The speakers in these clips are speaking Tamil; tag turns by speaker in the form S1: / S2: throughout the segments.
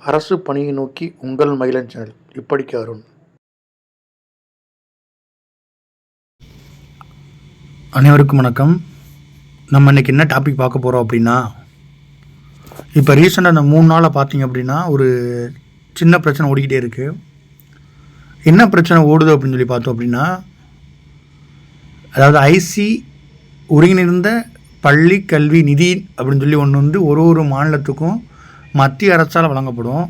S1: அரசு பணியை நோக்கி உங்கள் மகிழன் சேனல். இப்படிக்கு அருண்.
S2: அனைவருக்கும் வணக்கம். நம்ம இன்றைக்கி என்ன டாபிக் பார்க்க போகிறோம் அப்படின்னா, இப்போ ரீசெண்டாக அந்த 3 நாளில் பார்த்தீங்க அப்படின்னா ஒரு சின்ன பிரச்சனை ஓடிக்கிட்டே இருக்குது. என்ன பிரச்சனை ஓடுது அப்படின்னு சொல்லி பார்த்தோம் அப்படின்னா, அதாவது ஒருங்கிணைந்த பள்ளி கல்வி நிதி அப்படின்னு சொல்லி ஒன்று வந்து ஒரு மாநிலத்துக்கும் மத்திய அரசால் வழங்கப்படும்.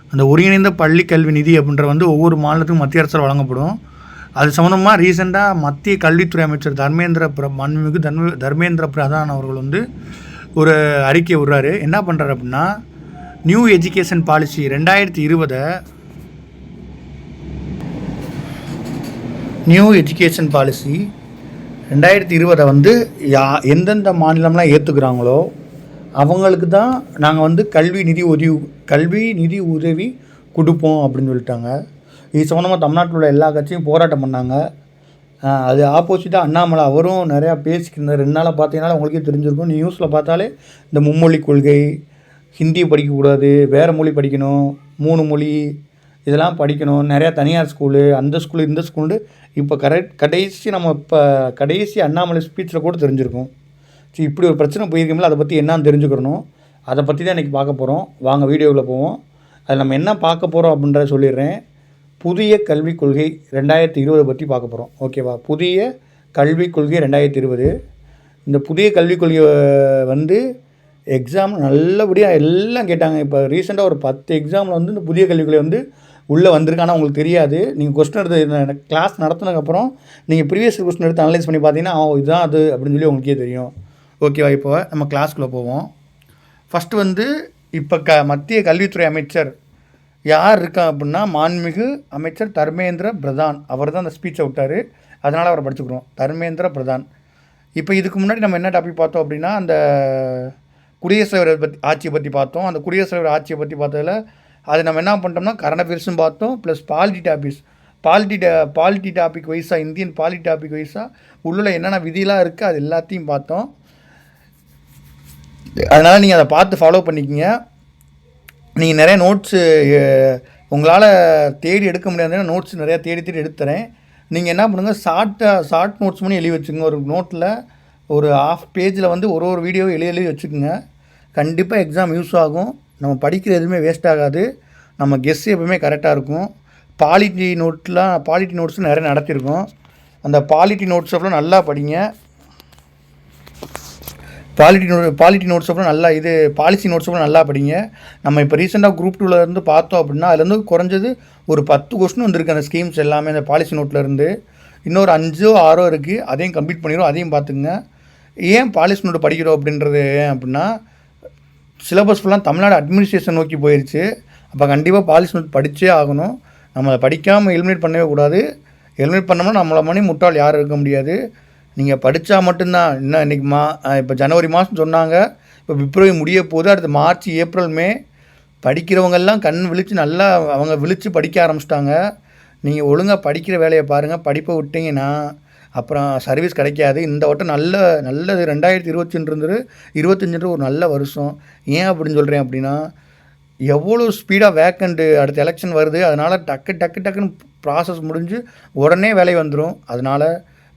S2: அந்த ஒருங்கிணைந்த பள்ளி கல்வி நிதி அப்படின்ற வந்து ஒவ்வொரு மாநிலத்துக்கும் மத்திய அரசால் வழங்கப்படும். அது சம்மந்தமாக ரீசெண்டாக மத்திய கல்வித்துறை அமைச்சர் மாண்புமிகு தர்மேந்திர பிரதான் அவர்கள் வந்து ஒரு அறிக்கை விடுறாரு. என்ன பண்ணுறாரு அப்படின்னா, நியூ எஜுகேஷன் பாலிசி 2020 வந்து எந்தெந்த மாநிலம்லாம் ஏற்றுக்கிறாங்களோ அவங்களுக்கு தான் நாங்கள் வந்து கல்வி நிதி உதவி கொடுப்போம் அப்படின்னு சொல்லிட்டாங்க. இது சம்மந்தமாக தமிழ்நாட்டில் உள்ள எல்லா கட்சியும் போராட்டம் பண்ணாங்க. அது ஆப்போசிட்டாக அண்ணாமலை அவரும் நிறையா பேசிக்கிருந்தார். 2 நாளாக பார்த்தீங்கன்னா உங்களுக்கே தெரிஞ்சிருக்கும். நியூஸில் பார்த்தாலே இந்த மும்மொழி கொள்கை, ஹிந்தி படிக்கக்கூடாது, வேறு மொழி படிக்கணும், 3 மொழி இதெல்லாம் படிக்கணும், நிறையா தனியார் ஸ்கூலு, அந்த ஸ்கூலு இந்த ஸ்கூலு. இப்போ கடைசி அண்ணாமலை ஸ்பீச்சில் கூட தெரிஞ்சிருக்கும். சரி, இப்படி ஒரு பிரச்சனை போயிருக்கோம்ல, அதை பற்றி என்னான்னு தெரிஞ்சுக்கிறணும். அதை பற்றி தான் இன்றைக்கி பார்க்க போகிறோம். வாங்க வீடியோவில் போவோம். அதில் நம்ம என்ன பார்க்க போகிறோம் அப்படின்றத சொல்லிடுறேன். புதிய கல்விக் கொள்கை 2020 பற்றி பார்க்க போகிறோம். ஓகேவா? புதிய கல்விக் கொள்கை 2020. இந்த புதிய கல்விக் கொள்கையை வந்து எக்ஸாம் நல்லபடியாக எல்லாம் கேட்டாங்க. இப்போ ரீசெண்டாக ஒரு 10 எக்ஸாமில் வந்து இந்த புதிய கல்விக் கொள்கை வந்து உள்ளே வந்திருக்கானா உங்களுக்கு தெரியாது. நீங்கள் கொஸ்டின் எடுத்து கிளாஸ் நடத்தினதுக்கப்புறம் நீங்கள் ப்ரீவியஸ் கொஸ்டின் எடுத்து அனலைஸ் பண்ணி பார்த்தீங்கன்னா இதுதான் அது அப்படின்னு சொல்லி உங்களுக்கே தெரியும். ஓகேவா? இப்போ நம்ம கிளாஸ்க்குள்ளே போவோம். ஃபஸ்ட்டு வந்து இப்போ மத்திய கல்வித்துறை அமைச்சர் யார் இருக்கா அப்படின்னா, மாண்புமிகு அமைச்சர் தர்மேந்திர பிரதான். அவர் தான் அந்த ஸ்பீச்சை விட்டார். அதனால் அவரை படிச்சுக்கிறோம், தர்மேந்திர பிரதான். இப்போ இதுக்கு முன்னாடி நம்ம என்ன டாபிக் பார்த்தோம் அப்படின்னா, அந்த குடியரசுத் தலைவர் ஆட்சியை பற்றி பார்த்தோம். அந்த குடியரசுத் தலைவர் ஆட்சியை பற்றி பார்த்ததில் அது நம்ம என்ன பண்ணிட்டோம்னா கரண்ட் அஃபேர்ஸும் பார்த்தோம், ப்ளஸ் பாலிட்டி டாபிக் வைஸாக, இந்தியன் பாலிட்டி டாபிக் வைஸாக உள்ள என்னென்ன விதிலாம் இருக்குது அது எல்லாத்தையும் பார்த்தோம். அதனால் நீங்கள் அதை பார்த்து ஃபாலோ பண்ணிக்கிங்க. நீங்கள் நிறைய நோட்ஸு உங்களால் தேடி எடுக்க முடியாதுன்னா நோட்ஸ் நிறையா தேடி எடுத்துறேன். நீங்கள் என்ன பண்ணுங்கள், ஷார்ட் நோட்ஸ் பண்ணி எழுதி வச்சுக்கோங்க. ஒரு நோட்டில் ஒரு ½ பேஜில் வந்து ஒரு வீடியோ எழுதி வச்சுக்கோங்க. கண்டிப்பாக எக்ஸாம் யூஸ் ஆகும். நம்ம படிக்கிற எதுவுமே வேஸ்ட் ஆகாது. நம்ம கெஸ் எப்பவுமே கரெக்டாக இருக்கும். பாலிட்டி நோட்ஸும் நிறைய நடத்தியிருக்கோம். அந்த பாலிட்டி நோட்ஸ் அப்புறம் நல்லா படிங்க. பாலிட்டி நோட்ஸ் அப்புறம் நல்லா பாலிசி நோட்ஸ் அப்புறம் நல்லா படிங்க. நம்ம இப்போ ரீசெண்டாக குரூப் 2 இருந்து பார்த்தோம் அப்படின்னா அதுலேருந்து குறைஞ்சது ஒரு 10 கொஸ்டின் வந்திருக்கு. அந்த ஸ்கீம்ஸ் எல்லாமே அந்த பாலிசி நோட்லேருந்து இன்னொரு 5 or 6 இருக்குது. அதையும் கம்ப்ளீட் பண்ணிடுவோம். அதையும் பார்த்துக்குங்க. ஏன் பாலிசி நோட்டு படிக்கிறோம் அப்படின்றது அப்படின்னா, சிலபஸ் ஃபுல்லாக தமிழ்நாடு அட்மினிஸ்ட்ரேஷன் நோக்கி போயிடுச்சு. அப்போ கண்டிப்பாக பாலிசி நோட் படித்தே ஆகணும். நம்ம அதை படிக்காமல் எலிமினேட் பண்ணவே கூடாது. எலிமினேட் பண்ணோம்னா நம்மளை மணி முட்டாள் யாரும் இருக்க முடியாது. நீங்கள் படித்தா மட்டும்தான். இன்னும் இன்றைக்கி இப்போ ஜனவரி மாதம் சொன்னாங்க, இப்போ பிப்ரவரி முடிய போது, அடுத்து மார்ச், ஏப்ரல், மே படிக்கிறவங்கெல்லாம் அவங்க விழித்து படிக்க ஆரம்பிச்சிட்டாங்க. நீங்கள் ஒழுங்காக படிக்கிற வேலையை பாருங்கள். படிப்பை விட்டிங்கன்னா அப்புறம் சர்வீஸ் கிடைக்காது. இந்த வட்டம் நல்லது 2025 ஒரு நல்ல வருஷம். ஏன் அப்படின்னு சொல்கிறேன் அப்படின்னா, எவ்வளோ ஸ்பீடாக வேக்கண்ட்டு அடுத்த எலெக்ஷன் வருது. அதனால் டக்குன்னு ப்ராசஸ் முடிஞ்சு உடனே வேலை வந்துடும். அதனால்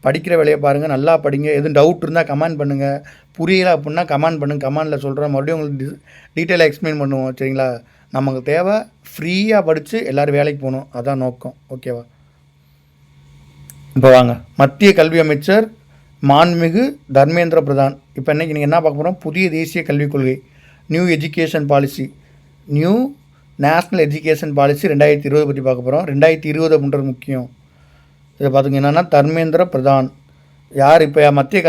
S2: படிக்கிற வேலையை பாருங்கள், நல்லா படிங்க. எதுவும் டவுட் இருந்தால் கமெண்ட் பண்ணுங்கள். புரியலை அப்படின்னா கமெண்ட் பண்ணுங்கள். கமெண்டில் சொல்கிறேன், மறுபடியும் உங்களுக்கு டீட்டெயிலாக எக்ஸ்பிளைன் பண்ணுவோம். சரிங்களா? நமக்கு தேவை ஃப்ரீயாக படித்து எல்லோரும் வேலைக்கு போகணும். அதான் நோக்கம். ஓகேவா? இப்போ வாங்க, மத்திய கல்வி அமைச்சர் மாண்புமிகு தர்மேந்திர பிரதான். இப்போ இன்றைக்கி நீங்கள் என்ன பார்க்க போகிறோம், புதிய தேசிய கல்விக் கொள்கை, நியூ நேஷ்னல் எஜுகேஷன் பாலிசி 2020 பற்றி பார்க்க போகிறோம். 2020 அப்படின்றது முக்கியம். இதை பார்த்துங்க. என்னென்னா தர்மேந்திர பிரதான் யார்? இப்போ மத்திய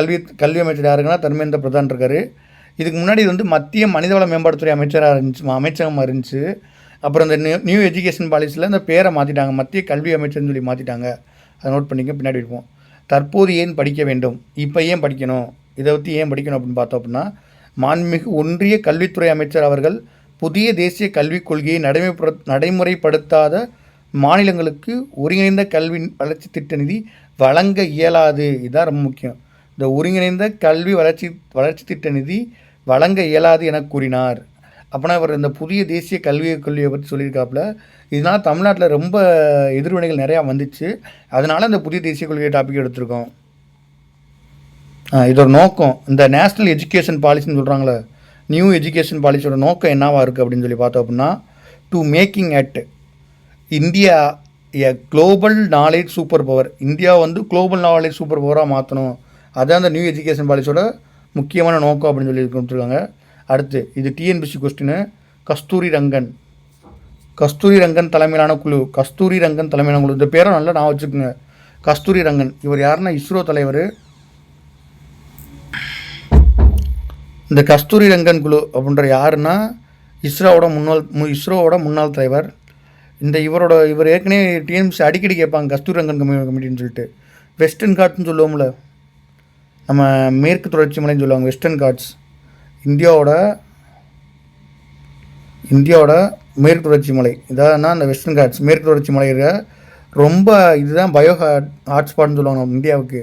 S2: கல்வி அமைச்சர் யாருக்குன்னா தர்மேந்திர பிரதான் இருக்கார். இதுக்கு முன்னாடி இது வந்து மத்திய மனிதவள மேம்பாட்டுத்துறை அமைச்சகமாக இருந்துச்சு. அப்புறம் இந்த நியூ எஜுகேஷன் பாலிசியில் இந்த பேரை மாற்றிட்டாங்க, மத்திய கல்வி அமைச்சர்னு சொல்லி மாற்றிட்டாங்க. அதை நோட் பண்ணிக்க, பின்னாடி இருப்போம். தற்போது ஏன் படிக்க வேண்டும், இப்போ ஏன் படிக்கணும், இதை பற்றி ஏன் படிக்கணும் அப்படின்னு பார்த்தோம் அப்படின்னா, மாண்புமிகு ஒன்றிய கல்வித்துறை அமைச்சர் அவர்கள் புதிய தேசிய கல்விக் கொள்கையை நடைமுறைப்படுத்தாத மாநிலங்களுக்கு ஒருங்கிணைந்த கல்வி வளர்ச்சி திட்ட நிதி வழங்க இயலாது. இதுதான் ரொம்ப முக்கியம். இந்த ஒருங்கிணைந்த கல்வி வளர்ச்சி திட்ட நிதி வழங்க இயலாது என கூறினார். அப்போனா இவர் இந்த புதிய தேசிய கொள்கையை பற்றி சொல்லியிருக்காப்புல. இதனால் தமிழ்நாட்டில் ரொம்ப எதிர்வினைகள் நிறையா வந்துச்சு. அதனால் இந்த புதிய தேசிய கொள்கை டாபிக் எடுத்திருக்கோம். இதோட நோக்கம் இந்த நேஷ்னல் எஜுகேஷன் பாலிசின்னு சொல்கிறாங்களே, நியூ எஜுகேஷன் பாலிசியோட நோக்கம் என்னவாக இருக்குது அப்படின்னு சொல்லி பார்த்தோம் அப்படின்னா, to making at India a global knowledge super power. India வந்து குளோபல் நாலேஜ் சூப்பர் பவராக மாற்றணும். அதுதான் அந்த நியூ எஜுகேஷன் பாலிசியோட முக்கியமான நோக்கம் அப்படின்னு சொல்லி கொடுத்துருக்காங்க. அடுத்து இது டிஎன்பிசி கொஸ்டின். கஸ்தூரி ரங்கன் தலைமையிலான குழு. இந்த பேரை நல்லா நான் வச்சுக்கோங்க. கஸ்தூரி ரங்கன் இவர் யாருன்னா இஸ்ரோ தலைவர். இந்த கஸ்தூரி ரங்கன் குழு அப்படின்ற யாருன்னா இஸ்ரோவோட முன்னாள் தலைவர். இவர் ஏற்கனவே டிஎன்பிசி அடிக்கடி கேட்பாங்க கஸ்தூரி ரங்கன் கமிட்டின்னு சொல்லிட்டு. வெஸ்டர்ன் காட்ஸ்னு சொல்லுவோம்ல, நம்ம மேற்கு தொடர்ச்சி மலைன்னு சொல்லுவாங்க. வெஸ்டர்ன் காட்ஸ் இந்தியாவோட மேற்கு தொடர்ச்சி மலை. இதான்னா அந்த வெஸ்டர்ன் காட்ஸ் மேற்கு தொடர்ச்சி மலையில் ரொம்ப இதுதான் பயோ ஹாட்ஸ்பாட்னு சொல்லுவாங்க. நம்ம இந்தியாவுக்கு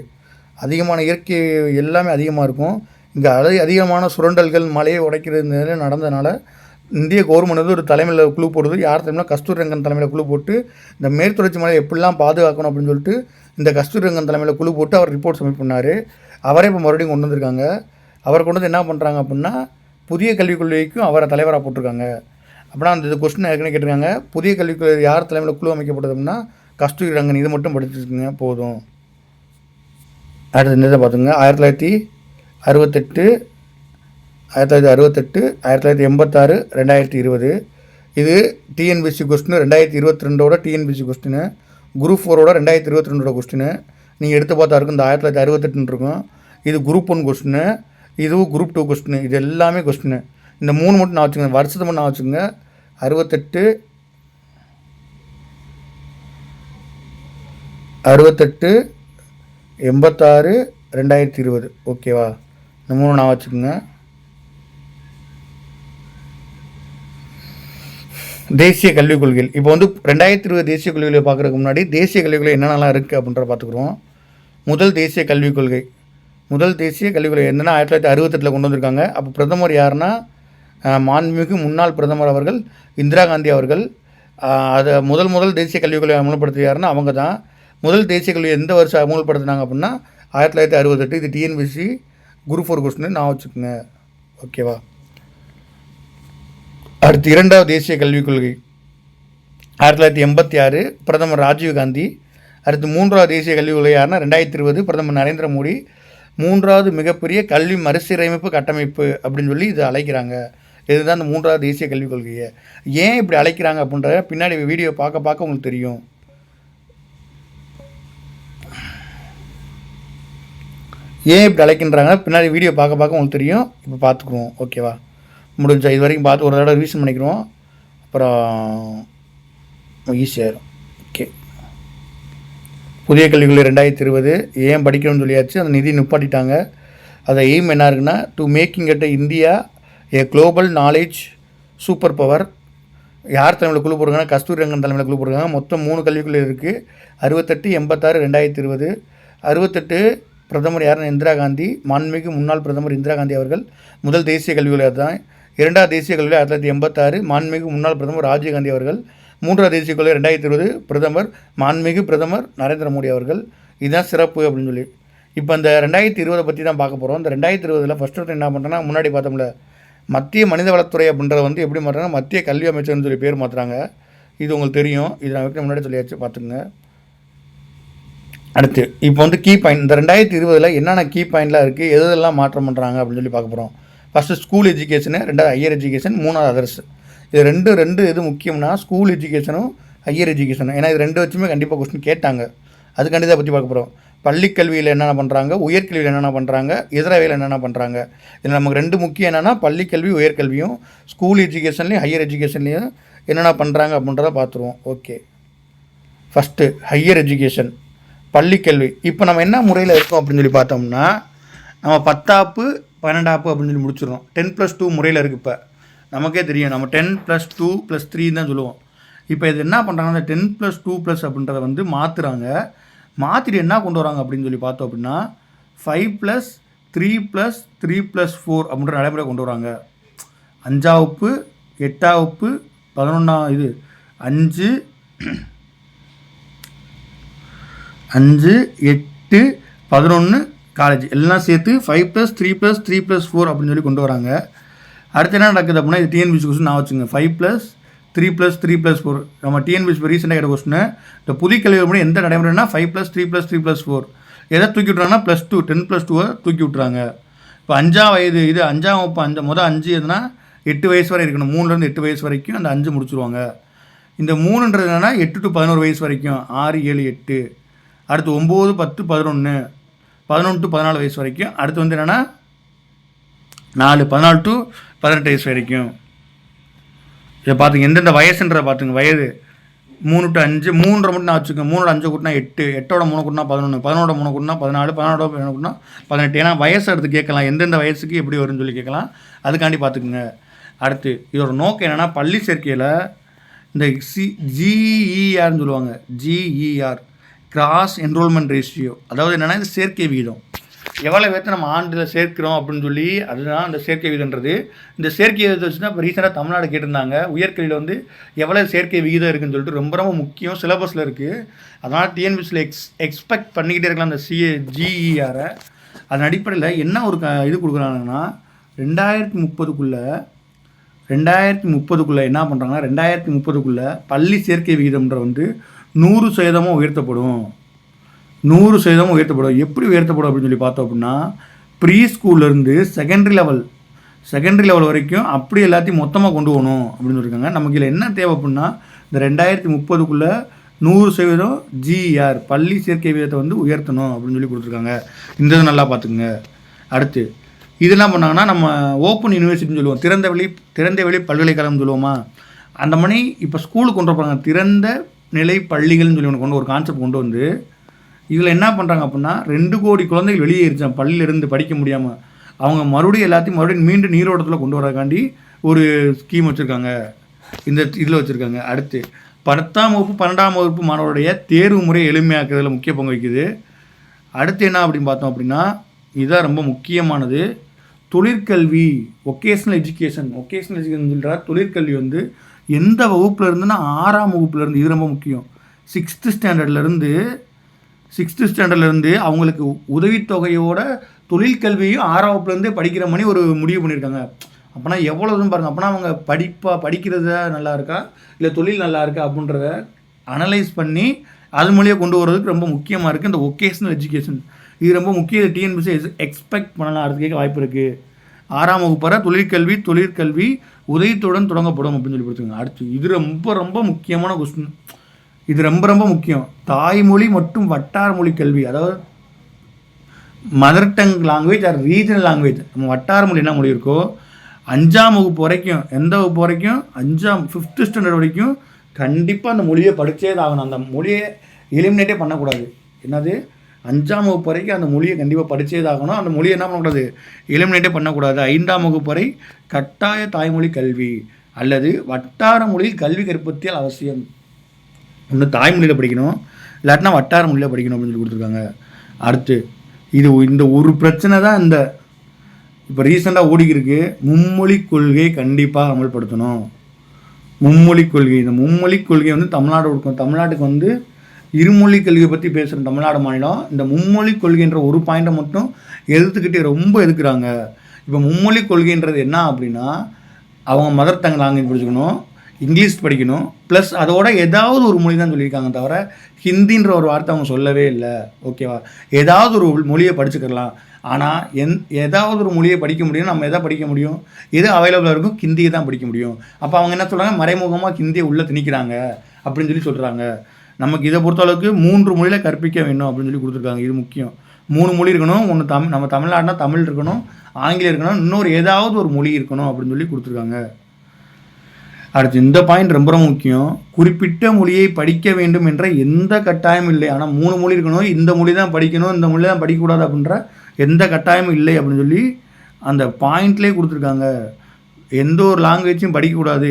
S2: அதிகமான இயற்கை எல்லாமே அதிகமாக இருக்கும். இங்கே அதிகமான சுரண்டல்கள் மலையை உடைக்கிறது நடந்ததுனால இந்திய கவர்மெண்ட் வந்து ஒரு தலைமையில் குழு போடுது. யார் தலைமையில் கஸ்தூரி ரங்கன் தலைமையில் குழு போட்டு இந்த மேற்கு தொடர்ச்சி மலையை எப்படிலாம் பாதுகாக்கணும் அப்படின்னு சொல்லிட்டு இந்த கஸ்தூரி ரங்கன் தலைமையில் குழு போட்டு அவர் ரிப்போர்ட் சப்மிட் பண்ணார். அவரே இப்போ மறுபடியும் கொண்டு வந்திருக்காங்க. அவர் கொண்டு வந்து என்ன பண்ணுறாங்க அப்படின்னா புதிய கல்விக் கொள்கைக்கும் அவரை தலைவராக போட்டிருக்காங்க. அப்படின்னா அந்த கொஸ்டின் ஏற்கனவே கேட்டிருக்காங்க. புதிய கல்விக் கொள்கை யார் தலைமையில் குழு அமைக்கப்பட்டது அப்படின்னா கஸ்தூரி ரங்கன். இது மட்டும் படிச்சுருக்குங்க போதும். அடுத்த இந்த இதை பார்த்துங்க. 1968, 1986, 1986, 2020. இது டிஎன்பிசி கொஸ்டின் 2022ஓட டிஎன்பிசி கொஸ்டின். குரூப் 4ஓட 2022ஓட கொஸ்டின். நீங்கள் எடுத்து பார்த்தா இருக்கும். இந்த 1968 இருக்கும். இது குரூப் 1 கொஸ்டின். இதுவும் குரூப் 2 கொஸ்டின். இது எல்லாமே கொஸ்டின். இந்த 3 மட்டும் நான் வச்சுக்கோங்க. வருஷத்தை மட்டும் நான் வச்சுக்கோங்க. 68, 86, 86, 2020. ஓகேவா? இந்த 3 நான் வச்சுக்கோங்க. தேசிய கல்விக் கொள்கைகள். இப்போ வந்து 2020 தேசிய கல்விகளை பார்க்குறதுக்கு முன்னாடி தேசிய கல்விக் கொள்கை என்னென்னலாம் இருக்குது அப்படின்ற பார்த்துக்குறோம். முதல் தேசிய கல்விக் கொள்கை என்னென்னா 1968 கொண்டு வந்திருக்காங்க. அப்போ பிரதமர் யாருன்னா மாண்புமிகு முன்னாள் பிரதமர் அவர்கள் இந்திரா காந்தி அவர்கள். அதை முதல் தேசிய கல்விக் கொள்கை அமல்படுத்திய யாருன்னா அவங்க தான். முதல் தேசிய கல்வி எந்த வருஷம் அமல்படுத்தினாங்க அப்படின்னா 1968. இது டிஎன்பிசி குரூப் 4 கொஸ்டின் நான் வச்சுக்கோங்க. ஓகேவா? அடுத்து இரண்டாவது தேசிய கல்விக் கொள்கை 1986 பிரதமர் ராஜீவ்காந்தி. அடுத்து மூன்றாவது தேசிய கல்விக் கொள்கை யாருன்னா 2020 பிரதமர் நரேந்திர மோடி. மூன்றாவது மிகப்பெரிய கல்வி மறுசீரமைப்பு கட்டமைப்பு அப்படின்னு சொல்லி இது அழைக்கிறாங்க. இதுதான் இந்த மூன்றாவது தேசிய கல்விக் கொள்கையை. ஏன் இப்படி அழைக்கிறாங்க அப்படின்ற பின்னாடி வீடியோ பார்க்க உங்களுக்கு தெரியும். ஏன் இப்படி அழைக்கின்றாங்க பின்னாடி வீடியோ பார்க்க உங்களுக்கு தெரியும். இப்போ பார்த்துக்குவோம். ஓகேவா? முடிஞ்சா இது வரைக்கும் பார்த்து ஒரு தடவை ரிவிஷன் பண்ணிக்கிறோம். அப்புறம் ஈஸியாகிடும். ஓகே. புதிய கல்விக் கொள்கை 2020 ஏன் படிக்கணும்னு சொல்லியாச்சு. அந்த நிதி நிப்பாட்டிட்டாங்க. அதை எய்ம் என்ன இருக்குன்னா to making at India A global knowledge super power. யார் தலைமையில் குழு போடுறாங்கன்னா கஸ்தூரி ரங்கன் தலைமையில் குழு போடுறாங்க. மொத்தம் 3 கல்விக் கொள்கை இருக்குது. 68, 86, 2020. 68 பிரதமர் யாருன்னா இந்திரா காந்தி. மாண்புமிகு முன்னாள் பிரதமர் இந்திரா காந்தி அவர்கள். முதல் தேசிய கல்விக் கொள்கை அதுதான். இரண்டாவது தேசிய கல்வி 1986 மாண்புமிகு முன்னாள் பிரதமர் ராஜீவ்காந்தி அவர்கள். மூன்றாவது தேசிய கொள்கை 2020 மாண்புமிகு பிரதமர் நரேந்திர மோடி அவர்கள். இதுதான் சிறப்பு அப்படின்னு சொல்லி. இப்போ இந்த 2020 பற்றி தான் பார்க்க போகிறோம். இந்த 2020 ஃபஸ்ட்டு என்ன பண்ணுறேன்னா முன்னாடி பார்த்தோம்ல மத்திய மனிதவளத்துறை அப்படின்றத வந்து எப்படி மாற்றுறாங்க மத்திய கல்வி அமைச்சர்னு சொல்லி பேர் மாற்றுறாங்க. இது உங்களுக்கு தெரியும். இது நான் முன்னாடி சொல்லியாச்சு பார்த்துங்க. அடுத்து இப்போ வந்து கீ பாயிண்ட் இந்த 2020 என்னென்ன கீ பாயிண்ட்லாம் இருக்குது எதெல்லாம் மாற்றம் பண்ணுறாங்க அப்படின்னு சொல்லி பார்க்க போகிறோம். ஃபஸ்ட்டு ஸ்கூல் எஜுகேஷனு, ரெண்டாவது ஹையர் எஜுகேஷன், மூணாவது அதர்ஸ். இது ரெண்டு எது முக்கியம்னா ஸ்கூல் எஜுகேஷனும் ஹையர் எஜுகேஷனும். ஏன்னா இது ரெண்டு வச்சுமே கண்டிப்பாக கொஸ்டின் கேட்டாங்க. அதுக்காண்டி தான் பற்றி பார்க்க போகிறோம். பள்ளிக்கல்வியில் என்னென்ன பண்ணுறாங்க, உயர்கல்வியில் என்னென்ன பண்ணுறாங்க, இதரவையில் என்னென்ன பண்ணுறாங்க. இதில் நமக்கு ரெண்டு முக்கியம் என்னென்னா பள்ளிக்கல்வி உயர்கல்வியும் ஸ்கூல் எஜுகேஷன்லேயும் ஹையர் எஜுகேஷன்லேயும் என்னென்ன பண்ணுறாங்க அப்படின்றத பார்த்துருவோம். ஓகே. ஃபஸ்ட்டு ஹையர் எஜுகேஷன் பள்ளிக்கல்வி. இப்போ நம்ம என்ன முறையில் இருக்கோம் அப்படின்னு சொல்லி பார்த்தோம்னா நம்ம 10ஆப்பு 12ஆப்பு அப்படின்னு சொல்லி முடிச்சிடுறோம். 10+2 முறையில் இருக்குது. இப்போ நமக்கே தெரியும் நம்ம 10+2+3 தான் சொல்லுவோம். இப்போ இது என்ன பண்ணுறாங்கன்னா இந்த 10+2+ அப்படின்றத வந்து மாற்றுறாங்க. மாற்றிட்டு என்ன கொண்டு வராங்க அப்படின்னு சொல்லி பார்த்தோம் அப்படின்னா 5+3+3+4 அப்படின்ற நடைமுறை கொண்டு வராங்க. 5ஆம் வகுப்பு 8ஆம் வகுப்பு 11 5 8 11 காலேஜ் எல்லாம் சேர்த்து 5+3+3+4 அப்படின்னு சொல்லி கொண்டு வராங்க. அடுத்து என்ன நடக்குது அப்படின்னா, இது டிஎன்பிசி கொஸ்டின் நான் வச்சுங்க. 5+3+3+4 நம்ம டிஎன்பிசி ரீசெண்டாக கேட்ட கொஸ்டின். இந்த புதிய கல்வி முறை எந்த நடைமுறைனா 5+3+3+4 எதை தூக்கி விட்றாங்கன்னா +2 10+2 தூக்கி விட்றாங்க. இப்போ 5ஆம் வயது 5ஆம் வகுப்பு மொதல் 5 எதுனா 8 வயசு வரை இருக்கணும். 3லேருந்து 8 வயசு வரைக்கும் அந்த 5 முடிச்சுருவாங்க. இந்த 3ன்றது என்னென்னா 8 to 11 வயசு வரைக்கும் 6 7 8. அடுத்து 9 10 11 11 to 14 வயசு வரைக்கும். அடுத்து வந்து என்னென்னா 4 14 to 18 வயசு வரைக்கும். இதை பார்த்துங்க, எந்தெந்த வயசுன்றதை பார்த்துங்க. வயது 3 to 5 3 மட்டும் நான் வச்சுக்கோங்க. 3 5 கூட்டினா 8, 8ஓட 3 கூட்டினா 11, 11ஓட 3 கூட்டினா 14, 14ஓட 3 கூட்டினா 18. ஏன்னா வயசு எடுத்து கேட்கலாம், எந்தெந்த வயசுக்கு எப்படி வரும்னு சொல்லி கேட்கலாம். அதுக்காண்டி பார்த்துக்குங்க. அடுத்து இதோட நோக்கம் என்னென்னா, பள்ளி சேர்க்கையில் இந்த ஜிஇஆர்னு சொல்லுவாங்க. ஜிஇஆர் கிராஸ் என்ரோல்மெண்ட் ரேஷியோ, அதாவது என்னென்னா இந்த சேர்க்கை விகிதம். எவ்வளோ பேர்த்த நம்ம ஆண்டில் சேர்க்கிறோம் அப்படின்னு சொல்லி, அதுதான் அந்த சேர்க்கை விகிதம்ன்றது. இந்த சேர்க்கை விகிதத்தை வச்சு தான் இப்போ ரீசெண்டாக தமிழ்நாடு கேட்டிருந்தாங்க. உயர்கல்வியில் வந்து எவ்வளோ சேர்க்கை விகிதம் இருக்குதுன்னு சொல்லிட்டு ரொம்ப ரொம்ப முக்கியம், சிலபஸில் இருக்குது. அதனால் டிஎன்பிசியில் எக்ஸ்பெக்ட் பண்ணிக்கிட்டே இருக்கலாம் அந்த ஜிஇஆரை. அதன் அடிப்படையில் என்ன ஒரு இது கொடுக்குறாங்கன்னா, 2030க்குள்ளே என்ன பண்ணுறாங்கன்னா, 2030க்குள்ளே பள்ளி சேர்க்கை விகிதம்ன்ற வந்து 100% உயர்த்தப்படும். 100% உயர்த்தப்படும். எப்படி உயர்த்தப்படும் அப்படின்னு சொல்லி பார்த்தோம் அப்படின்னா, ப்ரீ ஸ்கூல்லேருந்து செகண்டரி லெவல் வரைக்கும் அப்படி எல்லாத்தையும் மொத்தமாக கொண்டு போகணும் அப்படின்னு சொல்லியிருக்காங்க. நமக்கு இதில் என்ன தேவை அப்படின்னா, இந்த 2030க்குள்ளே 100% ஜிஆர் பள்ளி சேர்க்கை விகிதத்தை வந்து உயர்த்தணும் அப்படின்னு சொல்லி கொடுத்துருக்காங்க. இந்த இது நல்லா பார்த்துக்குங்க. அடுத்து இது என்ன பண்ணாங்கன்னா, நம்ம ஓப்பன் யூனிவர்சிட்டின்னு சொல்லுவோம், திறந்த வெளி பல்கலைக்கழகம்னு சொல்லுவோமா, அந்த மாதிரி இப்போ ஸ்கூலுக்கு கொண்டு போகிறாங்க. திறந்த நிலை பள்ளிகள்னு சொல்லி ஒன்று ஒரு கான்செப்ட் கொண்டு வந்து, இதில் என்ன பண்ணுறாங்க அப்படின்னா, 2 கோடி குழந்தைகள் வெளியேறிச்சான் பள்ளியிலேருந்து படிக்க முடியாமல். அவங்க மறுபடியும் மீண்டும் நீரோட்டத்தில் கொண்டு வரக்காண்டி ஒரு ஸ்கீம் வச்சுருக்காங்க. இந்த இதில் வச்சுருக்காங்க. அடுத்து 10ஆம் வகுப்பு 12ஆம் வகுப்பு மாணவருடைய தேர்வு முறை எளிமையாக்குறதுல முக்கிய பங்கு வகிக்குது. அடுத்து என்ன அப்படின்னு பார்த்தோம் அப்படின்னா, இதுதான் ரொம்ப முக்கியமானது, தொழிற்கல்வி. ஒகேஷ்னல் எஜுகேஷன் சொல்கிற தொழிற்கல்வி வந்து எந்த வகுப்பில் இருந்துன்னா 6ஆம் வகுப்புலேருந்து. இது ரொம்ப முக்கியம். 6th ஸ்டாண்டர்ட்லேருந்து அவங்களுக்கு உதவித்தொகையோட தொழிற்கல்வியும் 6ஆம் வகுப்புலேருந்தே படிக்கிற மாதிரி ஒரு முடிவு பண்ணியிருக்காங்க. அப்போனா எவ்வளோதுன்னு பாருங்கள். அப்போனா அவங்க படிக்கிறத நல்லா இருக்கா இல்லை தொழில் நல்லா இருக்கா அப்படின்றத அனலைஸ் பண்ணி அது மூலியம் கொண்டு வரதுக்கு ரொம்ப முக்கியமாக இருக்குது இந்த ஒகேஷ்னல் எஜுகேஷன். இது ரொம்ப முக்கிய. டிஎன்பிசி எக்ஸ்பெக்ட் பண்ணலாம், அது கேட்க வாய்ப்பு இருக்குது. 6ஆம் வகுப்பு வரை தொழிற்கல்வி உதவித்துடன் தொடங்கப்படும் அப்படின்னு சொல்லி கொடுத்துருங்க. அடுத்து இது ரொம்ப ரொம்ப முக்கியமான கொஸ்டின். இது ரொம்ப ரொம்ப முக்கியம். தாய்மொழி மற்றும் வட்டார மொழி கல்வி, அதாவது mother tongue language or regional language. நம்ம வட்டார மொழி என்ன மொழி இருக்கோ 5ஆம் வகுப்பு வரைக்கும், எந்த வகுப்பு வரைக்கும் 5th ஸ்டாண்டர்ட் வரைக்கும் கண்டிப்பாக அந்த மொழியை படித்தே ஆகணும். அந்த மொழியை எலிமினேட்டே பண்ணக்கூடாது. என்னது, 5ஆம் வகுப்பு வரைக்கும் அந்த மொழியை கண்டிப்பாக படித்தே ஆகணும். அந்த மொழியை என்ன பண்ணக்கூடாது, எலிமினேட்டே பண்ணக்கூடாது. 5ஆம் வகுப்பு வரை கட்டாய தாய்மொழி கல்வி அல்லது வட்டார மொழியில் கல்வி கற்பத்தியல் அவசியம். ஒன்று தாய்மொழியில் படிக்கணும், இல்லாட்டினா வட்டார மொழியில் படிக்கணும் அப்படின்னு சொல்லி கொடுத்துருக்காங்க. அடுத்து இந்த ஒரு பிரச்சனை தான் இந்த இப்போ ரீசெண்டாக ஓடிக்கிருக்கு. மும்மொழி கொள்கை கண்டிப்பாக அமல்படுத்தணும். மும்மொழி கொள்கை, இந்த மும்மொழி கொள்கை வந்து தமிழ்நாட்டுக்கு வந்து இருமொழி கல்வியை பற்றி பேசுகிற தமிழ்நாடு மாநிலம் இந்த மும்மொழி கொள்கைன்ற ஒரு பாயிண்ட்டை மட்டும் ரொம்ப எதுக்குறாங்க. இப்போ மும்மொழி கொள்கைன்றது என்ன அப்படின்னா, அவங்க மதர் டங் லாங்குவேஜ் படிச்சுக்கணும், இங்கிலீஷ் படிக்கணும், ப்ளஸ் அதோட ஏதாவது ஒரு மொழி தான் சொல்லியிருக்காங்க, தவிர ஹிந்தின்ற ஒரு வார்த்தை அவங்க சொல்லவே இல்லை. ஓகேவா, ஏதாவது ஒரு மொழியை படிச்சுக்கலாம். ஆனால் ஏதாவது ஒரு மொழியை படிக்க முடியும். நம்ம எதை படிக்க முடியும், எது அவைலபிளாக இருக்கும், ஹிந்தியை தான் படிக்க முடியும். அப்போ அவங்க என்ன சொல்கிறாங்க, மறைமுகமாக ஹிந்தியை உள்ளே திணிக்கிறாங்க அப்படின்னு சொல்கிறாங்க. நமக்கு இதை பொறுத்தளவுக்கு 3 மொழியில் கற்பிக்க வேண்டும் அப்படின்னு சொல்லி கொடுத்துருக்காங்க. இது முக்கியம். 3 மொழி இருக்கணும். ஒன்று நம்ம தமிழ்நாடுனா தமிழ் இருக்கணும், ஆங்கிலம் இருக்கணும், இன்னொரு ஏதாவது ஒரு மொழி இருக்கணும் அப்படின்னு சொல்லி கொடுத்துருக்காங்க. அடுத்து இந்த பாயிண்ட் ரொம்ப ரொம்ப முக்கியம். குறிப்பிட்ட மொழியை படிக்க வேண்டும் என்ற எந்த கட்டாயமும் இல்லை. ஆனால் 3 மொழி இருக்கணும், இந்த மொழி தான் படிக்கணும், இந்த மொழி தான் படிக்கக்கூடாது அப்படின்ற எந்த கட்டாயமும் இல்லை அப்படின்னு சொல்லி அந்த பாயிண்ட்லேயே கொடுத்துருக்காங்க. எந்த ஒரு லாங்குவேஜையும் படிக்கக்கூடாது,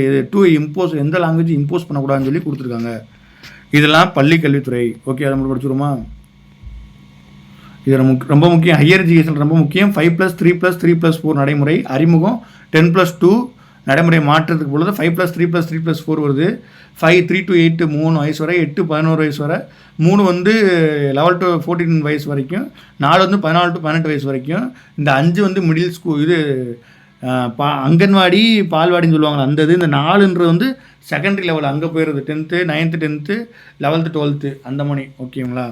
S2: எந்த லாங்குவேஜும் இம்போஸ் பண்ணக்கூடாதுன்னு சொல்லி கொடுத்துருக்காங்க. இதெல்லாம் பள்ளி கல்வித்துறை. ஓகே, அதை மட்டும் படிச்சுருமா. இது ரொம்ப முக்கியம். ஹையர் எஜுகேஷன் ரொம்ப முக்கியம். 5+3+3+4 நடைமுறை அறிமுகம், 10+2 நடைமுறை மாற்றத்துக்கு பொழுது 5+3+3+4 வருது. 5 3 to 8 3 வயசு வரை, 8 11 வயசு வரை, 3 வந்து 11 to 14 வயசு வரைக்கும், 4 வந்து 14 to 18 வயசு வரைக்கும், இந்த 5 வந்து மிடில் ஸ்கூல் இது அங்கன்வாடி பால்வாடின்னு சொல்லுவாங்க அந்த இது. இந்த 4ன்றது வந்து செகண்டரி லெவல், அங்கே போயிடுறது 10th 9th 10th 11th 12th அந்த மாதிரி. ஓகேங்களா?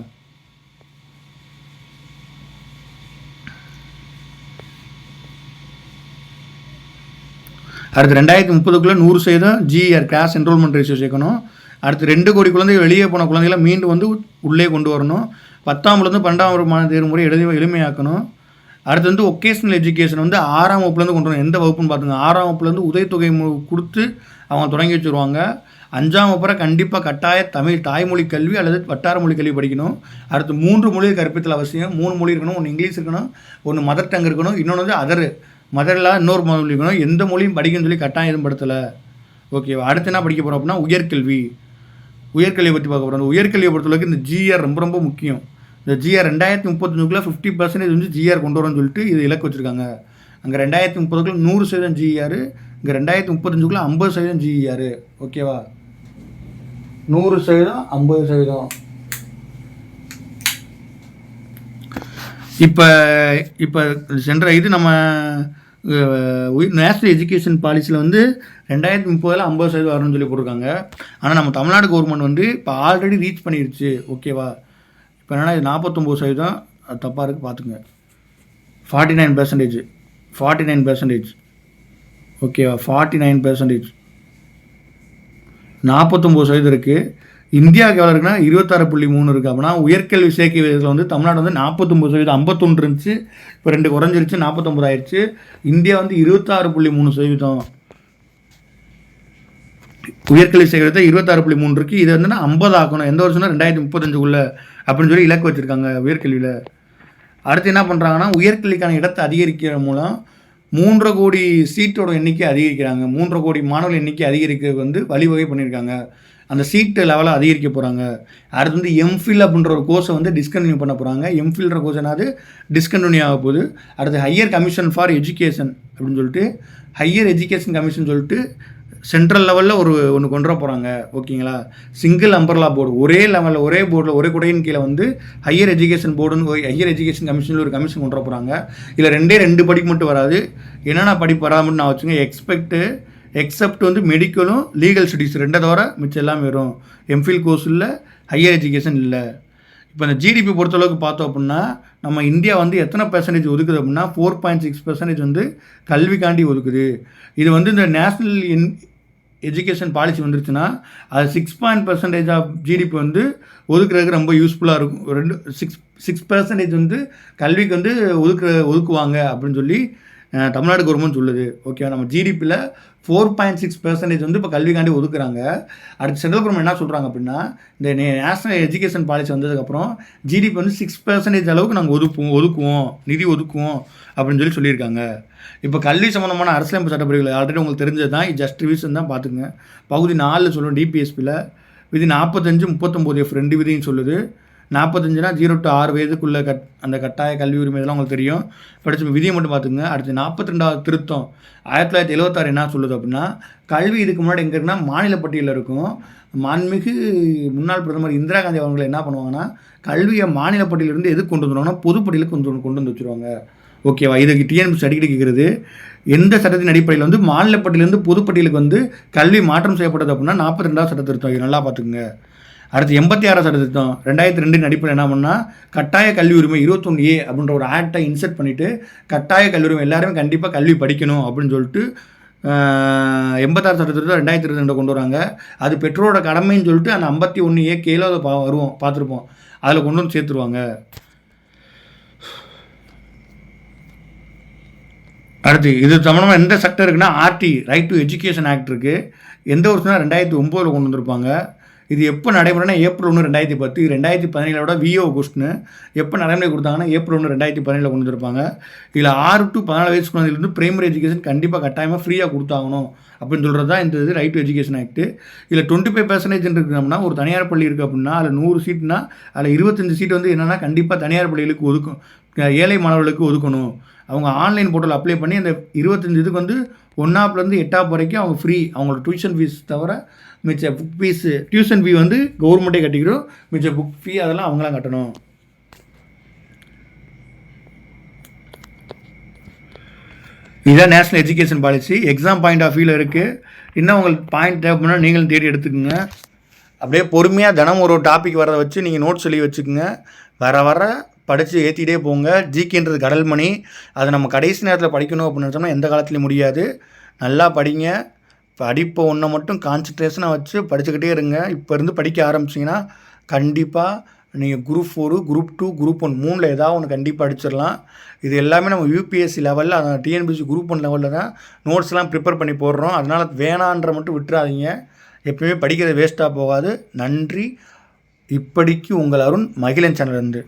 S2: அடுத்து 2030க்குள்ளே 100% GER கிராஸ் என்ரோல்மெண்ட் ரேஷியோ சேர்க்கணும். அடுத்து 2 கோடி குழந்தைகள் வெளியே போன குழந்தைகளை மீண்டும் வந்து உள்ளே கொண்டு வரணும். 10ஆம் 12ஆம் தேர்வு முறை எளிமையாக்கணும். அடுத்து வந்து ஒகேஷ்னல் எஜுகேஷன் வந்து 6ஆம் வகுப்புலேருந்து கொண்டு வரணும். எந்த வகுப்புன்னு பார்த்துங்க. 6ஆம் வகுப்புலேருந்து உதவித்தொகை கொடுத்து அவங்க தொடங்கி வச்சுருவாங்க. 5ஆம் வகுப்புற கண்டிப்பாக கட்டாய தமிழ் தாய்மொழி கல்வி அல்லது வட்டார மொழி கல்வி படிக்கணும். அடுத்து 3 மொழி கற்பித்தல் அவசியம். 3 மொழி இருக்கணும். ஒன்று இங்கிலீஷ் இருக்கணும், ஒன்று மதர் டங் இருக்கணும், இன்னொன்று வந்து மதரில் இன்னொரு மொழி இருக்கணும். எந்த மொழியும் படிக்கணும்னு சொல்லி கட்டாயம் எதுவும் படுத்தலை. ஓகேவா? அடுத்து என்ன படிக்க போகிறோம் அப்படின்னா உயர்கல்வியை பற்றி பார்க்க போகிறோம். உயர்கல்வியை பொறுத்தளவுக்கு இந்த ஜிஆர் ரொம்ப ரொம்ப முக்கியம். இந்த ஜிஆர் 2035 50% வந்து ஜிஆர் கொண்டு வரணும்னு சொல்லிட்டு இது இலக்கு வச்சுருக்காங்க. அங்கே 2030 100% ஜிஆர், இங்கே 2035 50% ஜிஆர். ஓகேவா? 100% 50%. இப்போ சென்ற இது நம்ம நேஷ்னல் எஜுகேஷன் பாலிசியில் வந்து 2030 50% வரணும்னு சொல்லி போட்டிருக்காங்க. ஆனால் நம்ம தமிழ்நாடு கவர்மெண்ட் வந்து இப்போ ஆல்ரெடி ரீச் பண்ணிடுச்சு. ஓகேவா? இப்போ என்னென்னா இது 49%. அது தப்பாக இருக்குது பார்த்துங்க. 49%. ஓகேவா? 49%. 49% இருக்குது. இந்தியாவுக்கு எவ்வளோ இருக்குன்னா 26.3 இருக்குது. அப்படின்னா உயர்கல்வி சேர்க்கை விதத்தில் வந்து தமிழ்நாடு வந்து 49%, 51 இருந்துச்சு. இப்போ 2 குறைஞ்சிருச்சு, 49 ஆயிடுச்சு. இந்தியா வந்து 26.3% உயர்கல்வி சேர்க்கை 26.3 இருக்குது. இது வந்து 50 ஆக்கணும். எந்த வருஷம்னா 2035 அப்படின்னு சொல்லி இலக்கு வச்சுருக்காங்க உயர்கல்வியில். அடுத்து என்ன பண்ணுறாங்கன்னா உயர்கல்விக்கான இடத்தை அதிகரிக்கிற மூலம் 3 கோடி சீட்டோட எண்ணிக்கை அதிகரிக்கிறாங்க. 3 கோடி மாணவர்கள் எண்ணிக்கை அதிகரிக்க வந்து வழிவகை பண்ணியிருக்காங்க. அந்த சீட்டு லெவலை அதிகரிக்க போகிறாங்க. அடுத்து வந்து எம்ஃபில் அப்படின்ற ஒரு கோர்ஸை வந்து டிஸ்கன்டினியூ பண்ண போகிறாங்க. எம்ஃபில்ன்ற கோர்ஸ் என்னது டிஸ்கன்டினியூ ஆக போகுது. அடுத்து ஹையர் கமிஷன் ஃபார் எஜுகேஷன் அப்படின்னு சொல்லிட்டு ஹையர் எஜுகேஷன் கமிஷன் சொல்லிட்டு சென்ட்ரல் லெவலில் ஒன்று கொண்டு வர போகிறாங்க. ஓகேங்களா? சிங்கிள் அம்பர்லா போர்டு, ஒரே லெவலில் ஒரே போர்டில் ஒரே குடையின் கீழே வந்து ஹையர் எஜுகேஷன் போர்டுன்னு ஹையர் எஜுகேஷன் கமிஷனில் ஒரு கமிஷன் கொண்டு வர போகிறாங்க. இதில் 2 படிப்பு மட்டும் வராது. என்னென்ன படிப்பு வராதுன்னு நான் வச்சுங்க. எக்ஸப்ட் வந்து மெடிக்கலும் லீகல் ஸ்டடீஸ் 2 தவிர மிச்சம் எல்லாமே வரும். எம்ஃபில் கோர்ஸ் இல்லை, ஹையர் எஜுகேஷன் இல்லை. இப்போ இந்த ஜிடிபி பொறுத்தளவுக்கு பார்த்தோம் அப்படின்னா நம்ம இந்தியா வந்து எத்தனை % ஒதுக்குது அப்படின்னா 4.6% வந்து கல்விக்காண்டி ஒதுக்குது. இது வந்து இந்த நேஷ்னல் எஜுகேஷன் பாலிசி வந்துருச்சுன்னா அது 6% ஆஃப் ஜிடிபி வந்து ஒதுக்குறதுக்கு ரொம்ப யூஸ்ஃபுல்லாக இருக்கும். 6% வந்து கல்விக்கு வந்து ஒதுக்குவாங்க அப்படின்னு சொல்லி தமிழ்நாடு கவர்மெண்ட் சொல்லுது. ஓகே, நம்ம ஜிடிபியில் 4.6% வந்து இப்போ கல்விக்காண்டி ஒதுக்குறாங்க. அடுத்து சென்ட்ரல் கவர்மெண்ட் என்ன சொல்கிறாங்க அப்படின்னா இந்த நேஷ்னல் எஜுகேஷன் பாலிசி வந்ததுக்கப்புறம் ஜிடிபி வந்து 6% அளவுக்கு நாங்கள் ஒதுக்குவோம் நிதி ஒதுக்குவோம் அப்படின்னு சொல்லியிருக்காங்க. இப்போ கல்வி சம்மந்தமான அரசியலமைப்பு சட்டப்பிரிவுகள் ஆல்ரெடி உங்களுக்கு தெரிஞ்சது தான். ஜஸ்ட் ரிவிஷன் தான் பார்த்துங்க. பகுதி 4 சொல்லுவோம் டிபிஎஸ்பியில் விதி 45 39F 2 விதின்னு சொல்லுது. 45னா 0 to 6 வயதுக்குள்ள அந்த கட்டாய கல்வி உரிமை இதெல்லாம் உங்களுக்கு தெரியும். படித்த விதியை மட்டும் பார்த்துங்க. அடுத்து 42வது திருத்தம் 1976 என்ன சொல்லுது அப்படின்னா கல்வி இதுக்கு முன்னாடி எங்கே இருக்குன்னா மாநில பட்டியலில் இருக்கும். மாண்புமிகு முன்னாள் பிரதமர் இந்திரா காந்தி அவங்களை என்ன பண்ணுவாங்கன்னா கல்வியை மாநில பட்டியலிருந்து எதுக்கு கொண்டு வந்துடுவாங்கன்னா பொதுப்பட்டியலுக்கு கொண்டு வந்து வச்சுருவாங்க. ஓகேவா? இதுக்கு டிஎன்பிஎஸ்சி அடிக்கடி கேட்குறது எந்த சட்டத்தின் அடிப்படையில் வந்து மாநில பட்டியலேருந்து பொதுப்பட்டியலுக்கு வந்து கல்வி மாற்றம் செய்யப்பட்டது அப்படின்னா 42வது சட்ட திருத்தம். இது நல்லா பார்த்துக்குங்க. அடுத்து 86வது சட்ட திருத்தம் 2002 அடிப்படையில் என்ன பண்ணால் கட்டாய கல்வி உரிமை 21A அப்படின்ற ஒரு ஆக்டை இன்செர்ட் பண்ணிவிட்டு கட்டாய கல்வி உரிமை எல்லாருமே கண்டிப்பாக கல்வி படிக்கணும் அப்படின்னு சொல்லிட்டு 86 சட்ட திருத்தம் 2002 கொண்டு வராங்க. அது பெற்றோரோட கடமைன்னு சொல்லிட்டு அந்த 51A கீழே அதை பார்த்துருப்போம். அதில் கொண்டு வந்து சேர்த்துருவாங்க. அடுத்து இது சம்மந்தமாக எந்த சட்டம் இருக்குன்னா ரைட் டு எஜுகேஷன் ஆக்ட் இருக்குது. எந்த வருஷம்னா 2009 கொண்டு வந்திருப்பாங்க. இது எப்போ நடைமுறைனா April 1 2010. 2017 விஓ கொஸ்டின் எப்போ நடைமுறை கொடுத்தாங்கன்னா April 1 2017 கொண்டு வந்திருப்பாங்க. இதில் 6 to 14 வயசு குழந்தைலேருந்து பிரைமரி எஜுகேஷன் கண்டிப்பாக கட்டாயமாக ஃப்ரீயாக கொடுத்தாகணும் அப்படின்னு சொல்கிறது தான் இந்த இது ரைட் டு எஜுகேஷன் ஆக்ட். இதில் 25% இருக்குன்னா ஒரு தனியார் பள்ளி இருக்குது அப்படின்னா அதில் 100 சீட்னா அதில் 25 சீட் வந்து என்னென்னா கண்டிப்பாக தனியார் பள்ளிகளுக்கு ஒதுக்கும், ஏழை மாணவர்களுக்கு ஒதுக்கணும். அவங்க ஆன்லைன் போர்ட்டல் அப்ளை பண்ணி அந்த 25 இதுக்கு வந்து 1ஆப்லேருந்து 8ஆப் வரைக்கும் அவங்க ஃப்ரீ. அவங்களோட டியூஷன் ஃபீஸ் தவிர மிச்ச புக் ஃபீஸு, டியூஷன் ஃபீ வந்து கவர்மெண்ட்டே கட்டிக்கிறோம். மிச்ச புக் ஃபீ அதெல்லாம் அவங்களாம் கட்டணும். இதுதான் national education policy. Exam point of வியூவில் இருக்குது. இன்னும் உங்களுக்கு பாயிண்ட் தேவைப்படுனா நீங்களும் தேடி எடுத்துக்கோங்க. அப்படியே பொறுமையாக தினம் ஒரு டாபிக் வரதை வச்சு நீங்கள் நோட்ஸ் எழுதி வச்சுக்கோங்க. வர படித்து ஏற்றிக்கிட்டே போங்க. ஜிகேன்றது கடல் மணி. அதை நம்ம கடைசி நேரத்தில் படிக்கணும் அப்படின்னு நினச்சோம்னா எந்த காலத்துலையும் முடியாது. நல்லா படிங்க. படிப்பை ஒன்றை மட்டும் கான்சன்ட்ரேஷனாக வச்சு படிச்சுக்கிட்டே இருங்க. இப்போ இருந்து படிக்க ஆரம்பிச்சிங்கன்னா கண்டிப்பாக நீங்கள் குரூப் 4, குரூப் 2, குரூப் 1 3ல் ஏதாவது ஒன்று கண்டிப்பாக அடிச்சிடலாம். இது எல்லாமே நம்ம யூபிஎஸ்சி லெவலில், அந்த டிஎன்பிஎஸ்சி குரூப் 1 லெவலில் தான் நோட்ஸ்லாம் ப்ரிப்பேர் பண்ணி போடுறோம். அதனால் வேணான்ற மட்டும் விட்டுறாதீங்க. எப்பயுமே படிக்கிறது வேஸ்ட்டாக போகாது. நன்றி. இப்படிக்கு உங்கள் அருண், மகிழன் சேனல்லேருந்து.